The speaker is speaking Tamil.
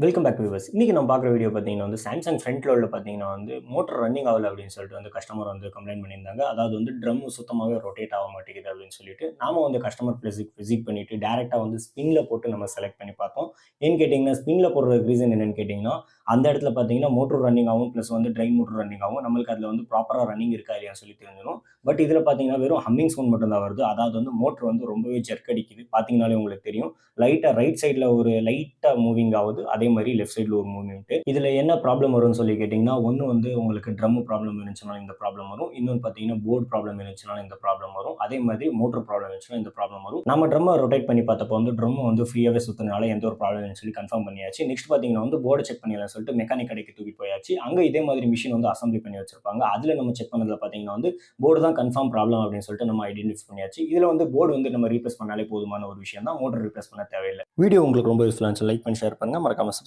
Welcome back to viewers. இன்னைக்கு நம்ம பார்க்குற வீடியோ பார்த்தீங்கன்னா சாம்சங் ஃப்ரண்ட் லோட்ல பார்த்தீங்கன்னா மோட்டர் ரன்னிங் ஆகல அப்படின்னு சொல்லிட்டு கஸ்டமர் கம்ப்ளைண்ட் பண்ணியிருந்தாங்க. அதாவது ட்ரம் சுத்தமாவே ரொட்டேட் ஆக மாட்டேங்குது அப்படின்னு சொல்லிட்டு, நாம கஸ்டமர் பிளேஸுக்கு விசிட் பண்ணிட்டு டைரக்ட்டா ஸ்பின்ல போட்டு நம்ம செலக்ட் பண்ணி பார்த்தோம். ஏன்னு கேட்டீங்கன்னா, ஸ்பின்ல போடுறதுக்கு ரீசன் என்னன்னு கேட்டீங்கன்னா, அந்த இடத்துல பார்த்தீங்கன்னா மோட்டர் ரன்னிங் ஆகும். பிளஸ் ட்ரைன் மோட்டர் ரன்னிங் ஆகும். நம்மளுக்கு அதுல ப்ராப்பரா ரன்னிங் இருக்கா இல்லையான்னு சொல்லி தெரிஞ்சிரும். பட் இதுல பார்த்தீங்கன்னா வெறும் ஹம்மிங் சவுண்ட் மட்டும் தான் வருது. அதாவது மோட்டர் ரொம்பவே ஜெர்க் அடிக்குது. பார்த்தீங்கன்னாலே உங்களுக்கு தெரியும். லைட்டா ரைட் சைடுல ஒரு லைட்டா மூவிங் ஆகுது. அதே மாதிரி லெஃப்ட் சைடுல ஒரு மூவ்மெண்ட். இதுல என்ன ப்ராப்ளம் வரும்னு சொல்லி கேட்டீங்கன்னா, ஒண்ணு உங்களுக்கு ட்ரம் ப்ராப்ளம் இருந்துச்சுனா இந்த ப்ராப்ளம் வரும். இன்னொன்னு பார்த்தீங்கன்னா போர்ட் ப்ராப்ளம் இருந்துச்சுனா இந்த ப்ராப்ளம் வரும். அதே மாதிரி மோட்டர் ப்ராப்ளம் இருந்துச்சுனா இந்த ப்ராப்ளம் வரும். நம்ம ட்ரம்ம ரொட்டேட் பண்ணி பார்த்தப்போ ட்ரம் ஃப்ரீயாவே சுத்துனால எந்த ஒரு ப்ராப்ளம் இல்லைன்னு சொல்லி கன்ஃபார்ம் பண்ணியாச்சு. நெக்ஸ்ட் பார்த்தீங்கன்னா போர்ட செக் பண்ணிடலாம்னு சொல்லிட்டு மெக்கானிக் கடைக்கு தூக்கிட்டு போயாச்சு. அங்க இதே மாதிரி மிஷின் அசெம்பிளி பண்ணி வச்சிருப்பாங்க. அதுல நம்ம செக் பண்ணதுல பார்த்தீங்கன்னா போர்டு தான் கன்ஃபார்ம் ப்ராப்ளம் அப்படின்னு சொல்லிட்டு நம்ம ஐடென்டிஃபை பண்ணியாச்சு. இதுல போர்டு நம்ம ரீப்ளேஸ் பண்ணாலே போதுமான ஒரு விஷயம் தான். மோட்டர் ரீப்ளேஸ் பண்ண தேவையில்லை. வீடியோ உங்களுக்கு ரொம்ப யூஸ்ஃபுல்லா இருந்துச்சு லைக் பண்ணி ஷேர் பண்ணுங்க. மறக்காம